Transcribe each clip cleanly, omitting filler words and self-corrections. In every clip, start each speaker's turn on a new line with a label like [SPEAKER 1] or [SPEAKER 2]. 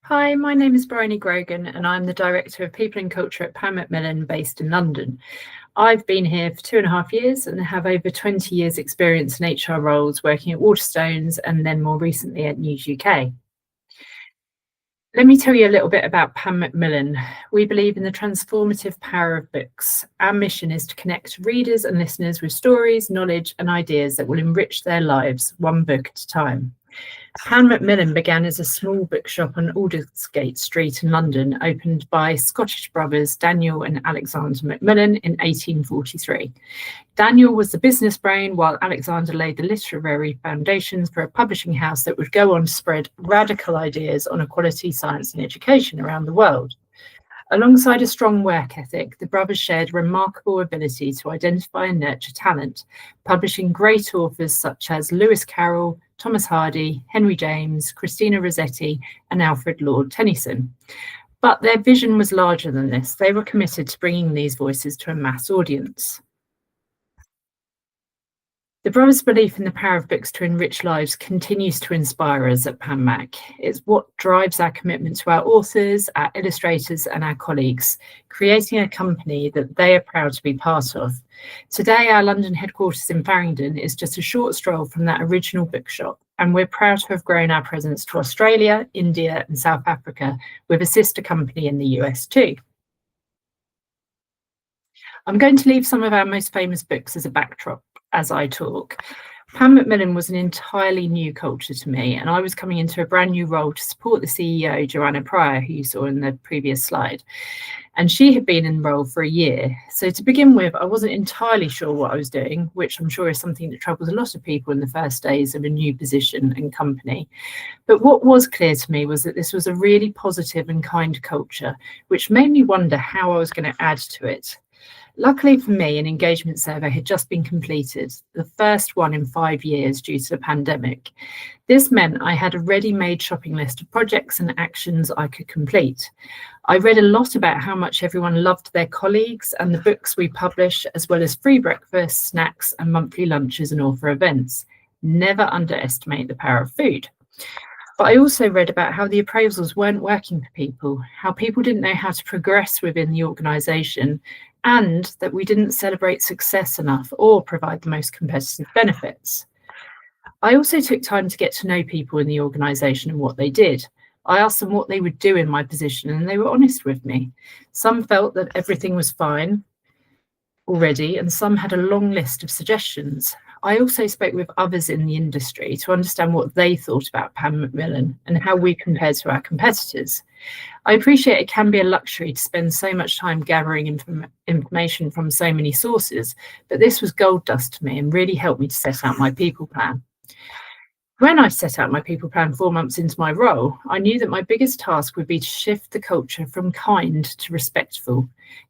[SPEAKER 1] Hi, my name is Briony Grogan and I'm the Director of People and Culture at Macmillan based in London. I've been here for 2.5 years and have over 20 years experience in HR roles working at Waterstones and then more recently at News UK. Let me tell you a little bit about Macmillan. We believe in the transformative power of books. Our mission is to connect readers and listeners with stories, knowledge and ideas that will enrich their lives, one book at a time. Macmillan began as a small bookshop on Aldersgate Street in London, opened by Scottish brothers Daniel and Alexander Macmillan in 1843. Daniel was the business brain, while Alexander laid the literary foundations for a publishing house that would go on to spread radical ideas on equality, science and education around the world. Alongside a strong work ethic, the brothers shared remarkable ability to identify and nurture talent, publishing great authors such as Lewis Carroll, Thomas Hardy, Henry James, Christina Rossetti, and Alfred Lord Tennyson. But their vision was larger than this. They were committed to bringing these voices to a mass audience. The brothers' belief in the power of books to enrich lives continues to inspire us at PanMac. It's what drives our commitment to our authors, our illustrators, and our colleagues, creating a company that they are proud to be part of. Today, our London headquarters in Farringdon is just a short stroll from that original bookshop, and we're proud to have grown our presence to Australia, India, and South Africa, with a sister company in the US too. I'm going to leave some of our most famous books as a backdrop as I talk. Macmillan was an entirely new culture to me, and I was coming into a brand new role to support the CEO, Joanna Pryor, who you saw in the previous slide. And she had been in role for a year. So to begin with, I wasn't entirely sure what I was doing, which I'm sure is something that troubles a lot of people in the first days of a new position and company. But what was clear to me was that this was a really positive and kind culture, which made me wonder how I was going to add to it. Luckily for me, an engagement survey had just been completed, the first one in 5 years due to the pandemic. This meant I had a ready-made shopping list of projects and actions I could complete. I read a lot about how much everyone loved their colleagues and the books we publish, as well as free breakfasts, snacks, and monthly lunches and author events. Never underestimate the power of food. But I also read about how the appraisals weren't working for people, how people didn't know how to progress within the organisation, and that we didn't celebrate success enough or provide the most competitive benefits. I also took time to get to know people in the organisation and what they did. I asked them what they would do in my position, and they were honest with me. Some felt that everything was fine already, and some had a long list of suggestions. I also spoke with others in the industry to understand what they thought about Macmillan and how we compared to our competitors. I appreciate it can be a luxury to spend so much time gathering information from so many sources, but this was gold dust to me and really helped me to set out my people plan. When I set out my people plan 4 months into my role, I knew that my biggest task would be to shift the culture from kind to respectful.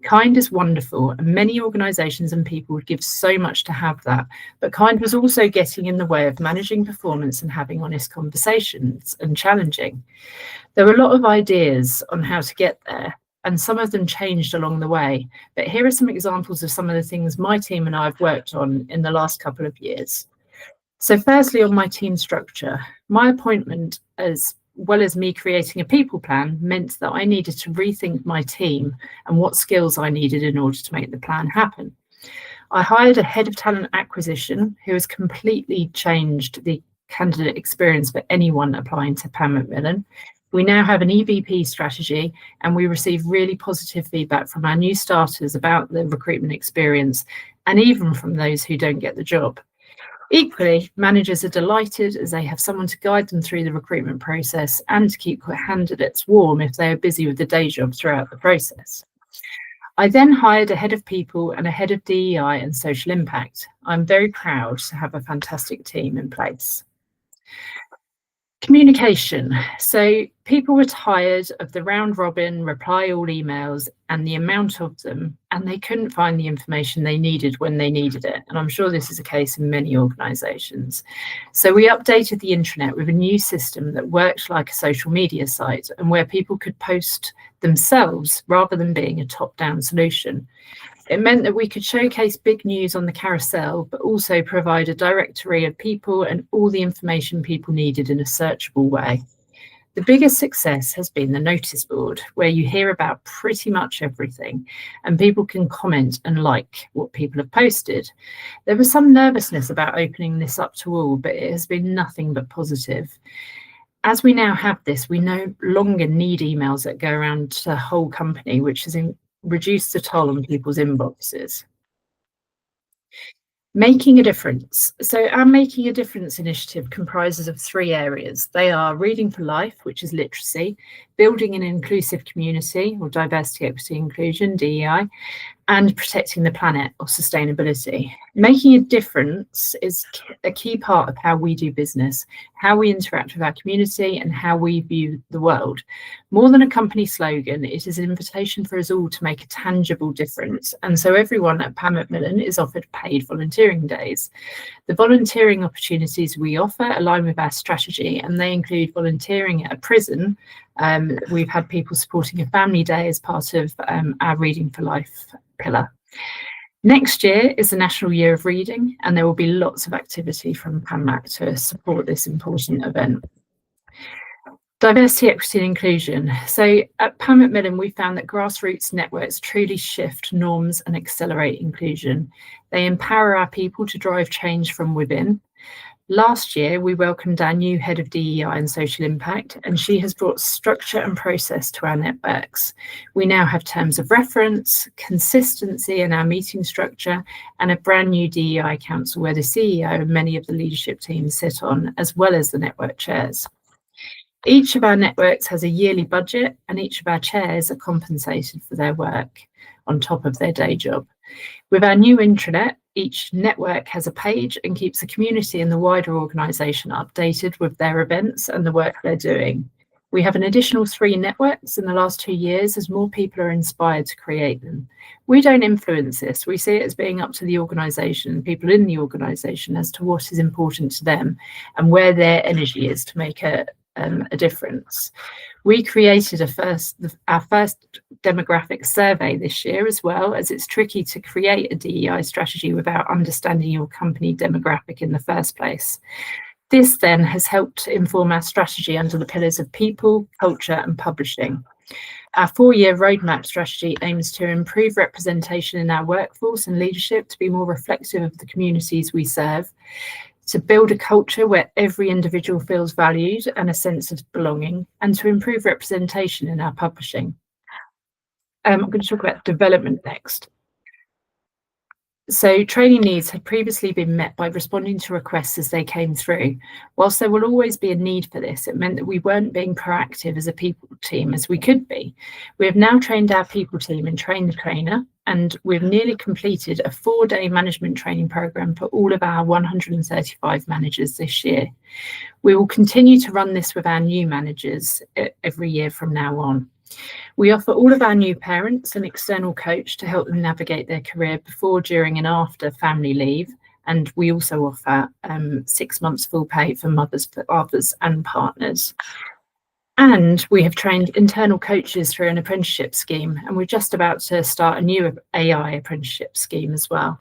[SPEAKER 1] Kind is wonderful, and many organisations and people would give so much to have that, but kind was also getting in the way of managing performance and having honest conversations and challenging. There were a lot of ideas on how to get there, and some of them changed along the way, but here are some examples of some of the things my team and I have worked on in the last couple of years. So firstly, on my team structure, my appointment, as well as me creating a people plan, meant that I needed to rethink my team and what skills I needed in order to make the plan happen. I hired a head of talent acquisition who has completely changed the candidate experience for anyone applying to Macmillan. We now have an EVP strategy, and we receive really positive feedback from our new starters about the recruitment experience, and even from those who don't get the job. Equally, managers are delighted as they have someone to guide them through the recruitment process and to keep candidates warm if they are busy with the day job throughout the process. I then hired a head of people and a head of DEI and social impact. I'm very proud to have a fantastic team in place. Communication. So people were tired of the round robin, reply all emails and the amount of them, and they couldn't find the information they needed when they needed it. And I'm sure this is a case in many organisations. So we updated the intranet with a new system that worked like a social media site and where people could post themselves rather than being a top-down solution. It meant that we could showcase big news on the carousel, but also provide a directory of people and all the information people needed in a searchable way. The biggest success has been the notice board, where you hear about pretty much everything and people can comment and like what people have posted. There was some nervousness about opening this up to all, but it has been nothing but positive. As we now have this, we no longer need emails that go around to the whole company, which has reduced the toll on people's inboxes. Making a difference. So our Making a Difference initiative comprises of 3 areas. They are Reading for Life, which is literacy, building an inclusive community, or diversity, equity, inclusion, DEI, and protecting the planet, or sustainability. Making a difference is a key part of how we do business, how we interact with our community, and how we view the world. More than a company slogan, it is an invitation for us all to make a tangible difference. And so everyone at Macmillan is offered paid volunteering days. The volunteering opportunities we offer align with our strategy, and they include volunteering at a prison. We've had people supporting a family day as part of our Reading for Life pillar. Next year is the National Year of Reading, and there will be lots of activity from PanMac to support this important event. Diversity, equity and inclusion. So at Pan Macmillan, we found that grassroots networks truly shift norms and accelerate inclusion. They empower our people to drive change from within. Last year, we welcomed our new head of DEI and social impact, and she has brought structure and process to our networks. We now have terms of reference, consistency in our meeting structure, and a brand new DEI council where the CEO and many of the leadership teams sit on, as well as the network chairs. Each of our networks has a yearly budget, and each of our chairs are compensated for their work on top of their day job. With our new intranet, each network has a page and keeps the community and the wider organisation updated with their events and the work they're doing. We have an additional 3 networks in the last 2 years as more people are inspired to create them. We don't influence this. We see it as being up to the organisation, people in the organisation, as to what is important to them and where their energy is to make a difference. We created our first demographic survey this year as well, as it's tricky to create a DEI strategy without understanding your company demographic in the first place. This then has helped inform our strategy under the pillars of people, culture and publishing. Our 4-year roadmap strategy aims to improve representation in our workforce and leadership to be more reflective of the communities we serve, to build a culture where every individual feels valued and a sense of belonging, and to improve representation in our publishing. I'm going to talk about development next. So training needs had previously been met by responding to requests as they came through. Whilst there will always be a need for this, it meant that we weren't being proactive as a people team as we could be. We have now trained our people team and trained the trainer, and we've nearly completed a 4-day management training programme for all of our 135 managers this year. We will continue to run this with our new managers every year from now on. We offer all of our new parents an external coach to help them navigate their career before, during and after family leave. And we also offer 6 months full pay for mothers, fathers and partners. And we have trained internal coaches through an apprenticeship scheme, and we're just about to start a new AI apprenticeship scheme as well.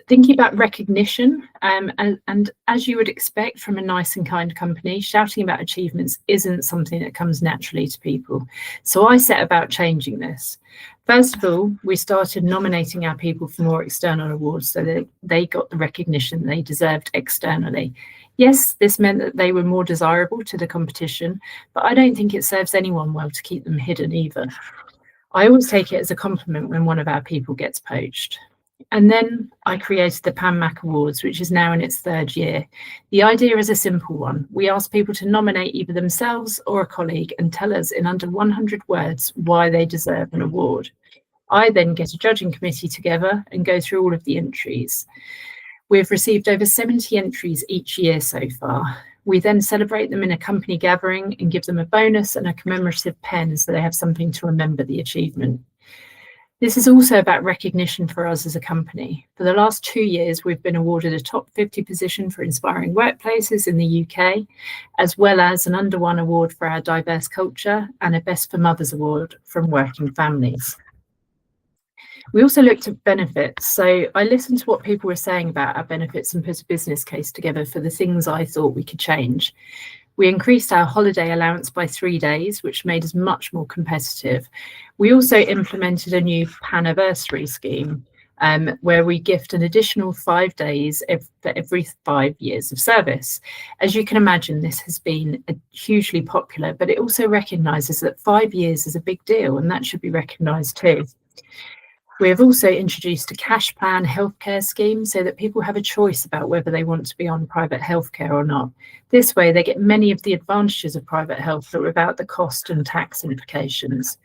[SPEAKER 1] Thinking about recognition, and as you would expect from a nice and kind company, shouting about achievements isn't something that comes naturally to people. So I set about changing this. First of all, we started nominating our people for more external awards so that they got the recognition they deserved externally. Yes, this meant that they were more desirable to the competition, but I don't think it serves anyone well to keep them hidden either. I always take it as a compliment when one of our people gets poached. And then I created the PanMac Awards, which is now in its 3rd year. The idea is a simple one. We ask people to nominate either themselves or a colleague and tell us in under 100 words why they deserve an award. I then get a judging committee together and go through all of the entries. We've received over 70 entries each year so far. We then celebrate them in a company gathering and give them a bonus and a commemorative pen so they have something to remember the achievement. This is also about recognition for us as a company. For the last 2 years, we've been awarded a top 50 position for inspiring workplaces in the UK, as well as an Under One award for our diverse culture and a Best for Mothers award from Working Families. We also looked at benefits. So I listened to what people were saying about our benefits and put a business case together for the things I thought we could change. We increased our holiday allowance by 3 days, which made us much more competitive. We also implemented a new Paniversary scheme, where we gift an additional 5 days for every 5 years of service. As you can imagine, this has been hugely popular, but it also recognises that 5 years is a big deal, and that should be recognised too. We have also introduced a cash plan healthcare scheme so that people have a choice about whether they want to be on private healthcare or not. This way, they get many of the advantages of private health, but without the cost and tax implications.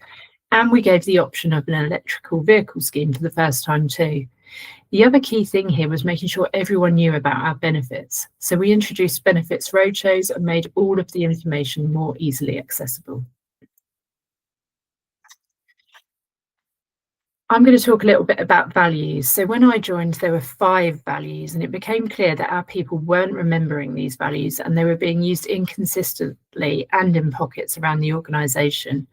[SPEAKER 1] And we gave the option of an electrical vehicle scheme for the first time too. The other key thing here was making sure everyone knew about our benefits. So we introduced benefits roadshows and made all of the information more easily accessible. I'm going to talk a little bit about values. So when I joined, there were 5 values, and it became clear that our people weren't remembering these values and they were being used inconsistently and in pockets around the organisation.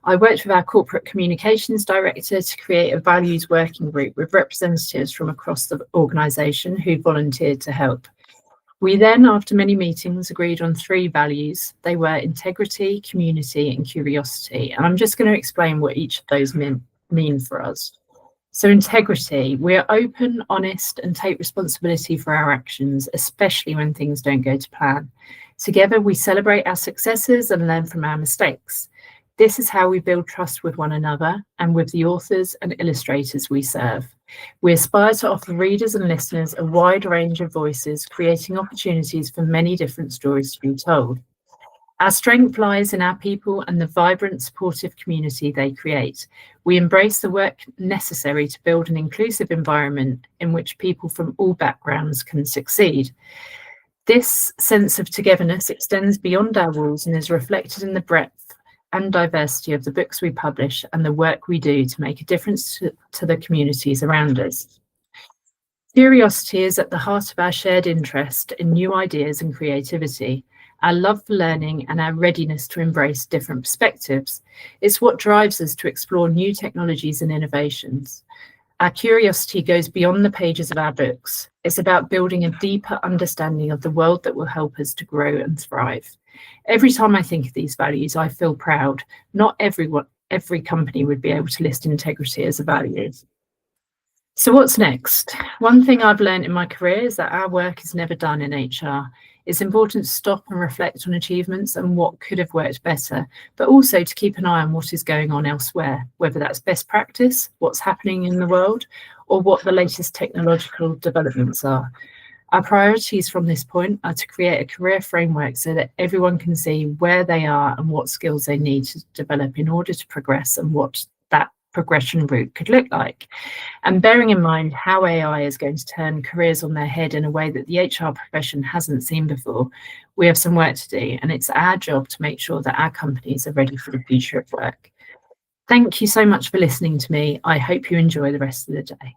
[SPEAKER 1] I worked with our corporate communications director to create a values working group with representatives from across the organisation who volunteered to help. We then, after many meetings, agreed on 3 values. They were integrity, community, and curiosity. And I'm just going to explain what each of those mean for us. So integrity, we're open, honest, and take responsibility for our actions, especially when things don't go to plan. Together, we celebrate our successes and learn from our mistakes. This is how we build trust with one another and with the authors and illustrators we serve. We aspire to offer readers and listeners a wide range of voices, creating opportunities for many different stories to be told. Our strength lies in our people and the vibrant, supportive community they create. We embrace the work necessary to build an inclusive environment in which people from all backgrounds can succeed. This sense of togetherness extends beyond our walls and is reflected in the breadth and diversity of the books we publish and the work we do to make a difference to the communities around us. Curiosity is at the heart of our shared interest in new ideas and creativity. Our love for learning and our readiness to embrace different perspectives. It's what drives us to explore new technologies and innovations. Our curiosity goes beyond the pages of our books. It's about building a deeper understanding of the world that will help us to grow and thrive. Every time I think of these values, I feel proud. Not every company would be able to list integrity as a value. So what's next? One thing I've learned in my career is that our work is never done in HR. It's important to stop and reflect on achievements and what could have worked better, but also to keep an eye on what is going on elsewhere, whether that's best practice, what's happening in the world, or what the latest technological developments are. Our priorities from this point are to create a career framework so that everyone can see where they are and what skills they need to develop in order to progress and what that progression route could look like. And bearing in mind how AI is going to turn careers on their head in a way that the HR profession hasn't seen before, we have some work to do, and it's our job to make sure that our companies are ready for the future of work. Thank you so much for listening to me. I hope you enjoy the rest of the day.